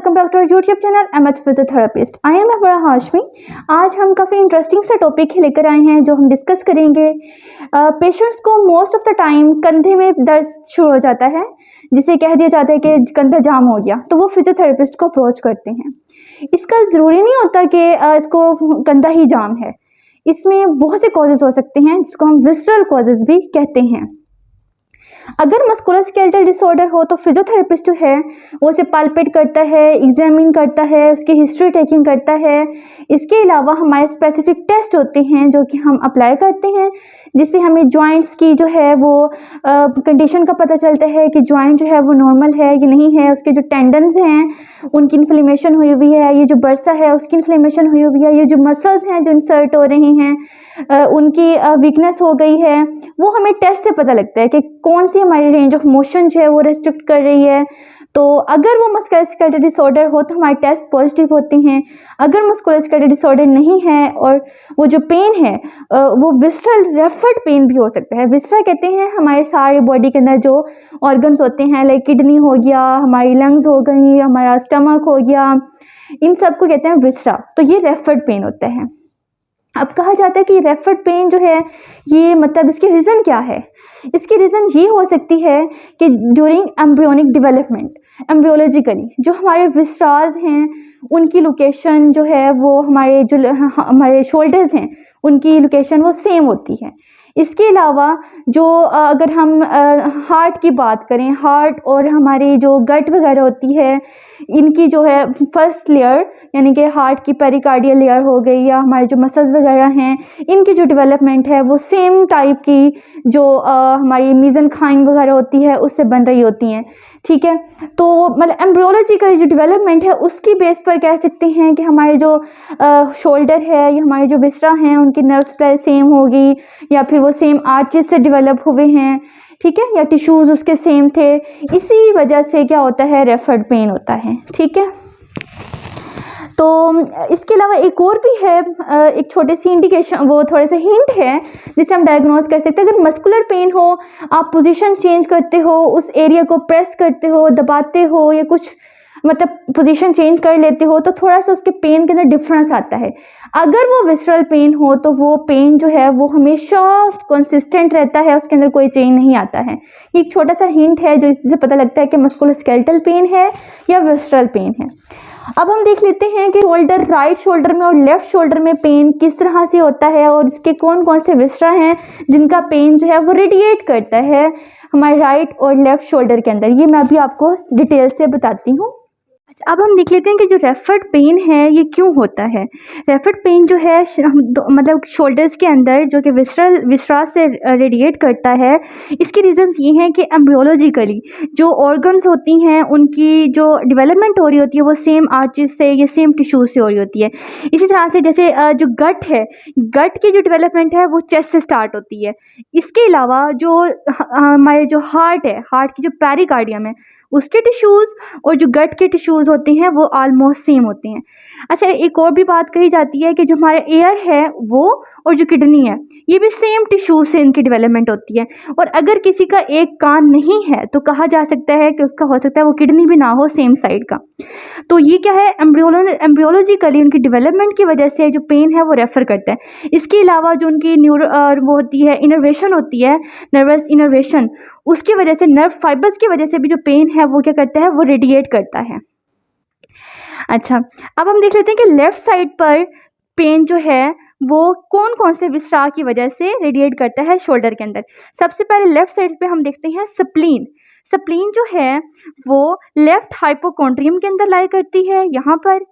Welcome back to YouTube channel MH physiotherapist. I am Abra Hashmi. आज हम काफ़ी इंटरेस्टिंग सा टॉपिक लेकर आए हैं जो हम डिस्कस करेंगे। पेशेंट्स को मोस्ट ऑफ द टाइम कंधे में दर्द शुरू हो जाता है, जिसे कह दिया जाता है कि कंधा जाम हो गया, तो वो फिजियोथेरेपिस्ट को अप्रोच करते हैं। इसका ज़रूरी नहीं होता कि इसको कंधा ही जाम है। इसमें बहुत से कॉजेज़ हो सकते हैं जिसको हम विसरल कॉजेज़ भी कहते हैं। अगर मस्कुलोस्केलेटल डिसऑर्डर हो तो फिजियोथेरेपिस्ट जो है वो उसे पाल्पेट करता है, एग्जामिन करता है, उसकी हिस्ट्री टेकिंग करता है। इसके अलावा हमारे स्पेसिफिक टेस्ट होते हैं जो कि हम अप्लाई करते हैं, जिससे हमें जॉइंट्स की जो है वो कंडीशन का पता चलता है कि जॉइंट जो है वो नॉर्मल है या नहीं है। उसके जो टेंडन्स हैं उनकी इन्फ्लेमेशन हुई हुई है, ये जो बर्सा है उसकी इन्फ्लेमेशन हुई हुई है, ये जो मसल्स हैं जो इंसर्ट हो रहे हैं उनकी वीकनेस हो गई है। वो हमें टेस्ट से पता लगता है कि कौन सी हमारी रेंज ऑफ मोशन जो है वो रेस्ट्रिक्ट कर रही है। तो अगर वो मस्कुलोस्केलेटल डिसऑर्डर हो तो हमारे टेस्ट पॉजिटिव होते हैं। अगर मस्कुलोस्केलेटल डिसऑर्डर नहीं है और वो जो पेन है वो विसरल रेफर्ड पेन भी हो सकता है। विसरा कहते हैं हमारे सारे बॉडी के अंदर जो ऑर्गन्स होते हैं, लाइक किडनी हो गया, हमारी लंग्स हो गई, हमारा स्टमक हो गया, इन सब को कहते हैं विसरा। तो ये रेफर्ड पेन होता है। अब कहा जाता है कि रेफर्ड पेन जो है ये मतलब इसकी रीज़न क्या है। इसकी रीज़न ये हो सकती है कि ड्यूरिंग एम्ब्रियोनिक डेवलपमेंट, एम्ब्रियोलॉजिकली जो हमारे विसराज हैं उनकी लोकेशन जो है वो हमारे शोल्डर्स हैं उनकी लोकेशन वो सेम होती है। इसके अलावा जो अगर हम हार्ट की बात करें, हार्ट और हमारी जो गट वगैरह होती है इनकी जो है फर्स्ट लेयर यानी कि हार्ट की पेरिकार्डियल लेयर हो गई या हमारे जो मसल्स वगैरह हैं इनकी जो डेवलपमेंट है वो सेम टाइप की जो हमारी मेसेनकाइम वगैरह होती है उससे बन रही होती हैं। ठीक है, तो मतलब एम्ब्रियोलॉजिकल जो डेवलपमेंट है उसकी बेस पर कह सकते हैं कि हमारे जो शोल्डर है या हमारे जो विसरा हैं उनकी नर्व सप्लाई सेम होगी या फिर वो सेम आर्चेस से डेवलप हुए हैं। ठीक है, या टिश्यूज़ उसके सेम थे। इसी वजह से क्या होता है, रेफर्ड पेन होता है। ठीक है, तो इसके अलावा एक और भी है, एक छोटी सी इंडिकेशन, वो थोड़ा सा हिंट है जिसे हम डायग्नोज कर सकते हैं। अगर मस्कुलर पेन हो, आप पोजीशन चेंज करते हो, उस एरिया को प्रेस करते हो, दबाते हो या कुछ मतलब पोजीशन चेंज कर लेते हो तो थोड़ा सा उसके पेन के अंदर डिफरेंस आता है। अगर वो विसरल पेन हो तो वो पेन जो है वो हमेशा कंसिस्टेंट रहता है, उसके अंदर कोई चेंज नहीं आता है। ये एक छोटा सा हिंट है जो इससे पता लगता है कि मस्कुलोस्केलेटल पेन है या विसरल पेन है। अब हम देख लेते हैं कि शोल्डर, राइट शोल्डर में और लेफ्ट शोल्डर में पेन किस तरह से होता है और इसके कौन कौन से विसरा हैं जिनका पेन जो है वो रेडिएट करता है हमारे राइट और लेफ्ट शोल्डर के अंदर। ये मैं अभी आपको डिटेल से बताती हूँ। अब हम देख लेते हैं कि जो रेफर्ड पेन है ये क्यों होता है। रेफर्ड पेन जो है मतलब शोल्डर्स के अंदर जो कि विसरा से रेडिएट करता है, इसकी रीजंस ये हैं कि एम्ब्रियोलॉजिकली जो ऑर्गन्स होती हैं उनकी जो डेवलपमेंट हो रही होती है वो सेम आर्चेस से या सेम टिश्यूज से हो रही होती है। इसी तरह से जैसे जो गट है, गट की जो डेवलपमेंट है वो चेस्ट से स्टार्ट होती है। इसके अलावा जो हमारे जो हार्ट है, हार्ट की जो पेरिकार्डियम है उसके टिश्यूज़ और जो गट के टिश्यूज़ होते हैं वो ऑलमोस्ट सेम होते हैं। अच्छा, एक और भी बात कही जाती है कि जो हमारा एयर है वो और जो किडनी है ये भी सेम टिश्यूज से इनकी डेवलपमेंट होती है। और अगर किसी का एक कान नहीं है तो कहा जा सकता है कि उसका हो सकता है वो किडनी भी ना हो सेम साइड का। तो ये क्या है, एम्ब्रियोलॉजिकली उनकी डेवलपमेंट की वजह से जो पेन है वो रेफर करता है। इसके अलावा जो उनकी वो होती है इनर्वेशन होती है, नर्वस इनर्वेशन, उसकी वजह से नर्व फाइबर्स की वजह से भी जो पेन है वो क्या करता है, वो रेडिएट करता है। अच्छा, अब हम देख लेते हैं कि लेफ्ट साइड पर पेन जो है वो कौन कौन से विसरा की वजह से रेडिएट करता है शोल्डर के अंदर। सबसे पहले लेफ्ट साइड पे हम देखते हैं स्प्लीन। स्प्लीन जो है वो लेफ्ट हाइपोकॉन्ड्रियम के अंदर लाई करती है, यहाँ पर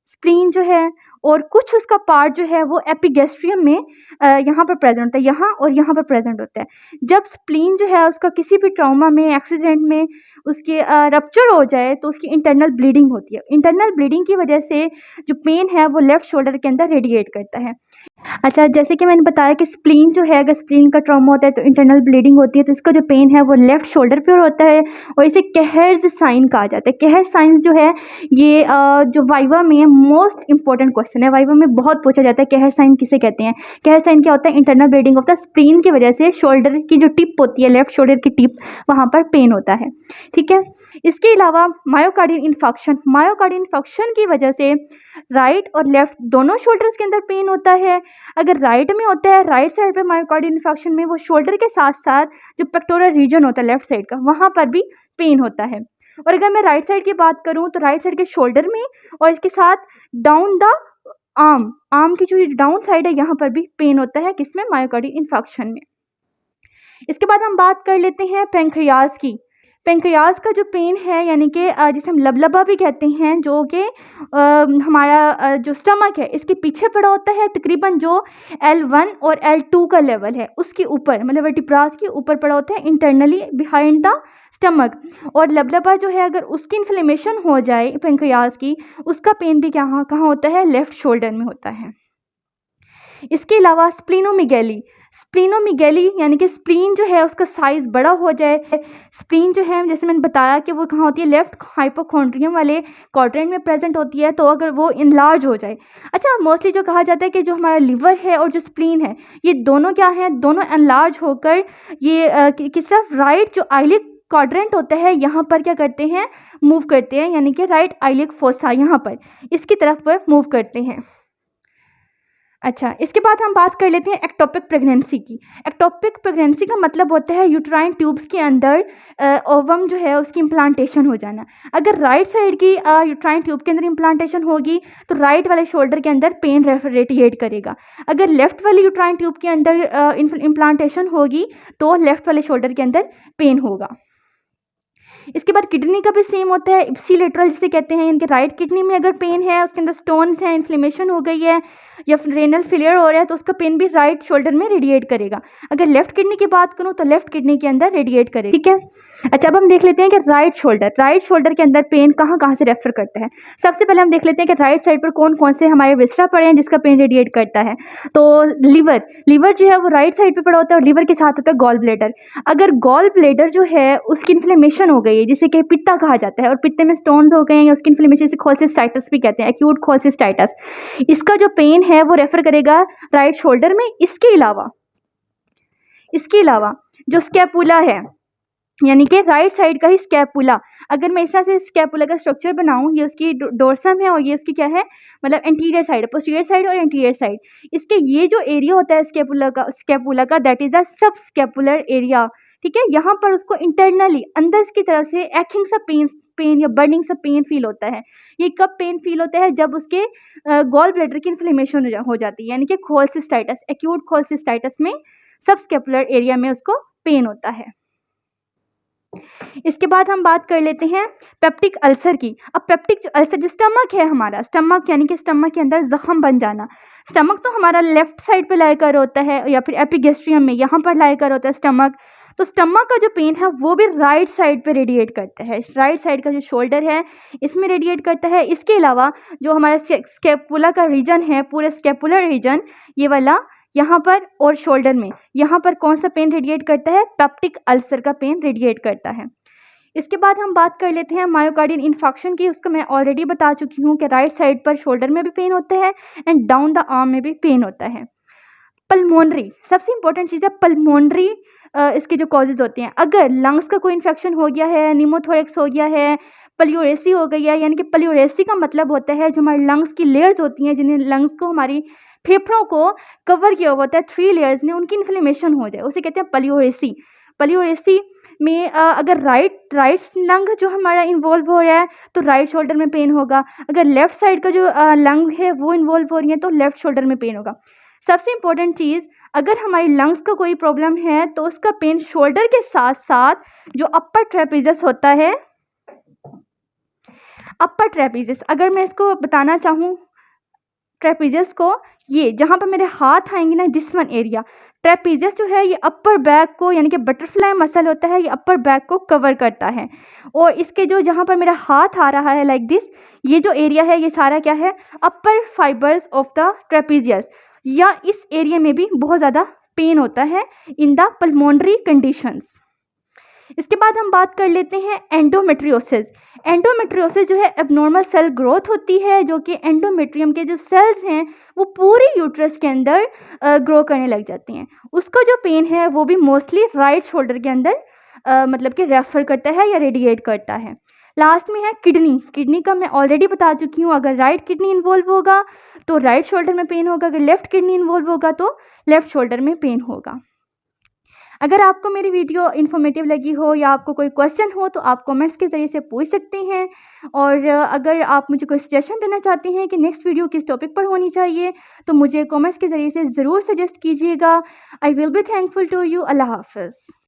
स्प्लीन जो है, और कुछ उसका पार्ट जो है वो एपिगैस्ट्रियम में यहाँ पर प्रेजेंट होता है, यहाँ और यहाँ पर प्रेजेंट होता है। जब स्प्लीन जो है उसका किसी भी ट्रॉमा में, एक्सीडेंट में उसके रप्चर हो जाए तो उसकी इंटरनल ब्लीडिंग होती है। इंटरनल ब्लीडिंग की वजह से जो पेन है वो लेफ्ट शोल्डर के अंदर रेडिएट करता है। अच्छा, जैसे कि मैंने बताया कि स्प्लीन जो है, अगर स्प्लीन का ट्रॉमा होता है तो इंटरनल ब्लीडिंग होती है, तो इसका जो पेन है वो लेफ्ट शोल्डर पे होता है और इसे कहर्स साइन कहा जाता है। कहर्स साइंस जो है ये जो वाइवा में मोस्ट इंपॉर्टेंट क्वेश्चन है, वाइवा में बहुत पूछा जाता है कहर साइन किसे कहते हैं। कहर साइन क्या होता है? Internal bleeding of the spleen की वजह से शोल्डर की जो टिप होती है, लेफ्ट शोल्डर की टिप, वहाँ पर पेन होता है। ठीक है, इसके अलावा मायोकार्डियल इन्फेक्शन, मायोकार्डियल इन्फेक्शन की वजह से राइट और लेफ्ट दोनों शोल्डर्स के अंदर पेन होता है। अगर राइट में होता है, राइट साइड पे मायोकार्डियल इन्फेक्शन में, वो शोल्डर के साथ साथ जो पेक्टोरल रीजन होता है लेफ्ट साइड का, वहाँ पर भी पेन होता है। और अगर मैं राइट साइड की बात करूँ तो राइट साइड के शोल्डर में और इसके साथ डाउन द आर्म की जो डाउन साइड है, यहाँ पर भी पेन होता है। किसमें? मायोकार्डियल इन्फेक्शन में। इसके बाद हम बात कर लेते हैं पेंक्रियाज की। पेंक्रियाज का जो पेन है, यानी कि जिसे हम लबलबा भी कहते हैं, जो कि हमारा जो स्टमक है इसके पीछे पड़ा होता है, तकरीबन जो L1 और L2 का लेवल है उसके ऊपर, मतलब वर्टिब्रास के ऊपर पड़ा होता है, इंटरनली बिहाइंड द स्टमक। और लबलबा जो है, अगर उसकी इन्फ्लेमेशन हो जाए पेंक्रियाज की, उसका पेन भी कहाँ होता है? लेफ्ट शोल्डर में होता है। इसके अलावा स्प्लीनोमेगैली, स्प्लीनोमेगैली यानी कि स्प्लीन जो है उसका साइज़ बड़ा हो जाए। स्प्लीन जो है, जैसे मैंने बताया कि वो कहाँ होती है? लेफ्ट हाइपोकॉन्ड्रियम वाले क्वाड्रेंट में प्रेजेंट होती है। तो अगर वो इनलार्ज हो जाए, अच्छा, मोस्टली जो कहा जाता है कि जो हमारा लिवर है और जो स्प्लीन है, ये दोनों क्या हैं? दोनों एनलार्ज होकर ये किस तरफ? राइट जो आइलिक क्वाड्रेंट होता है यहाँ पर क्या करते हैं? मूव करते हैं, यानी कि राइट आइलिक फोसा यहाँ पर इसकी तरफ मूव करते हैं। अच्छा, इसके बाद हम बात कर लेते हैं एक्टोपिक प्रेगनेंसी की। एक्टोपिक प्रेगनेंसी का मतलब होता है यूट्राइन ट्यूब्स के अंदर ओवम जो है उसकी इम्प्लांटेशन हो जाना। अगर राइट साइड की यूट्राइन ट्यूब के अंदर इम्प्लांटेशन होगी तो राइट वाले शोल्डर के अंदर पेन रेडिएट करेगा। अगर लेफ्ट वाली यूट्राइन ट्यूब के अंदर इम्प्लांटेशन होगी तो लेफ्ट वाले शोल्डर के अंदर पेन होगा। इसके बाद किडनी का भी सेम होता है, इप्सिलेटरल जिसे कहते हैं, इनके राइट किडनी में अगर पेन है, उसके अंदर स्टोन्स हैं, इन्फ्लेमेशन हो गई है या फिर रेनल फेलियर हो रहा है, तो उसका पेन भी राइट शोल्डर में रेडिएट करेगा। अगर लेफ्ट किडनी की बात करूँ तो लेफ्ट किडनी के अंदर रेडिएट करेगा। ठीक है, अच्छा, अब हम देख लेते हैं कि राइट शोल्डर के अंदर पेन कहाँ कहाँ से रेफर करता है। सबसे पहले हम देख लेते हैं कि राइट साइड पर कौन कौन से हमारे विसरा पड़े हैं जिसका पेन रेडिएट करता है। तो लीवर जो है वो राइट साइड पर पड़ा होता है और लीवर के साथ होता है गॉल ब्लैडर। अगर गॉल ब्लैडर जो है उसकी इन्फ्लेमेशन हो गई है, जिसे कि पित्ता कहा जाता है, और पित्ते में स्टोन्स हो गए हैं या उसकी इन्फ्लेमेशन से खोलसिस्टाइटिस भी कहते हैं, एक्यूट खोलसिस्टाइटिस, इसका जो पेन है वो रेफर करेगा राइट शोल्डर में। इसके अलावा जो स्कैपुला है, यानी कि राइट साइड का ही स्कैपुला, अगर मैं इस तरह से स्कैपुला का स्ट्रक्चर बनाऊं, ये उसकी डोर्सम है और ये उसकी क्या है? मतलब एंटीरियर साइड, पोस्टीरियर साइड और एंटीरियर साइड। इसके ये जो एरिया होता है स्कैपुला का that is the sub scapular area. ठीक है, यहाँ पर उसको इंटरनली अंदर की तरफ से एक्टिंग सा पेन या बर्निंग सा पेन फील होता है। ये कब पेन फील होता है? जब उसके गॉल ब्लैडर की इन्फ्लेमेशन हो जाती है, यानी कि खोलसिस्टाइटिस, एक्यूट खोलसिस्टाइटिस में सब स्कैपुलर एरिया में उसको पेन होता है। इसके बाद हम बात कर लेते हैं पेप्टिक अल्सर की। अब पेप्टिक अल्सर जो स्टमक है हमारा, स्टमक यानी कि स्टमक के अंदर जख्म बन जाना। स्टमक तो हमारा लेफ्ट साइड पे लाई कर होता है या फिर एपिगेस्ट्रियम में यहाँ पर लाई कर होता है स्टमक। तो स्टमक का जो पेन है वो भी राइट साइड पे रेडिएट करता है, राइट साइड का जो शोल्डर है इसमें रेडिएट करता है। इसके अलावा जो हमारा स्कैपुला का रीजन है, पूरे स्कैपुलर रीजन, ये वाला यहाँ पर और शोल्डर में, यहाँ पर कौन सा पेन रेडिएट करता है? पेप्टिक अल्सर का पेन रेडिएट करता है। इसके बाद हम बात कर लेते हैं मायोकार्डियल इन्फेक्शन की। उसको मैं ऑलरेडी बता चुकी हूँ कि राइट साइड पर शोल्डर में भी पेन होता है एंड डाउन द आर्म में भी पेन होता है। पल्मोनरी, सबसे इंपॉर्टेंट चीज़ है पल्मोनरी। इसके जो कॉजेज़ होते हैं, अगर लंग्स का कोई इन्फेक्शन हो गया है, निमोथोरेक्स हो गया है, प्लूरेसी हो गई है, यानी कि प्लूरेसी का मतलब होता है जो हमारे लंग्स की लेयर्स होती हैं, जिन्हें लंग्स को, हमारी फेफड़ों को कवर किया हुआ होता है 3 लेयर्स ने, उनकी इन्फ्लेमेशन हो जाए, उसे कहते हैं प्लूरेसी। प्लूरेसी में अगर राइट लंग जो हमारा इन्वॉल्व हो रहा है तो राइट शोल्डर में पेन होगा। अगर लेफ्ट साइड का जो लंग है वो इन्वॉल्व हो रही है तो लेफ्ट शोल्डर में पेन होगा। सबसे इम्पोर्टेंट चीज़, अगर हमारी लंग्स का कोई प्रॉब्लम है तो उसका पेन शोल्डर के साथ साथ जो अपर ट्रेपेजियस होता है, अपर ट्रेपेजियस, अगर मैं इसको बताना चाहूँ ट्रेपेजियस को, ये जहाँ पर मेरे हाथ आएंगे ना, दिस वन एरिया, ट्रेपेजियस जो है ये अपर बैक को, यानी कि बटरफ्लाई मसल होता है, ये अपर बैक को कवर करता है। और इसके जो जहाँ पर मेरा हाथ आ रहा है लाइक दिस, ये जो एरिया है ये सारा क्या है? अपर फाइबर्स ऑफ द ट्रेपेजियस। या इस एरिया में भी बहुत ज़्यादा पेन होता है इन द पल्मोनरी कंडीशंस। इसके बाद हम बात कर लेते हैं एंडोमेट्रियोसिस। एंडोमेट्रियोसिस जो है एबनॉर्मल सेल ग्रोथ होती है जो कि एंडोमेट्रियम के जो सेल्स हैं वो पूरी यूट्रस के अंदर ग्रो करने लग जाती हैं। उसका जो पेन है वो भी मोस्टली राइट शोल्डर के अंदर मतलब कि रेफर करता है या रेडिएट करता है। लास्ट में है किडनी। किडनी का मैं ऑलरेडी बता चुकी हूँ, अगर राइट किडनी इन्वॉल्व होगा तो राइट शोल्डर में पेन होगा, अगर लेफ्ट किडनी इन्वॉल्व होगा तो लेफ्ट शोल्डर में पेन होगा। अगर आपको मेरी वीडियो इन्फॉर्मेटिव लगी हो या आपको कोई क्वेश्चन हो तो आप कमेंट्स के ज़रिए से पूछ सकते हैं। और अगर आप मुझे कोई सजेशन देना चाहते हैं कि नेक्स्ट वीडियो किस टॉपिक पर होनी चाहिए तो मुझे कमेंट्स के ज़रिए से ज़रूर सजेस्ट कीजिएगा। I will be thankful to you. Allah हाफ़िज़।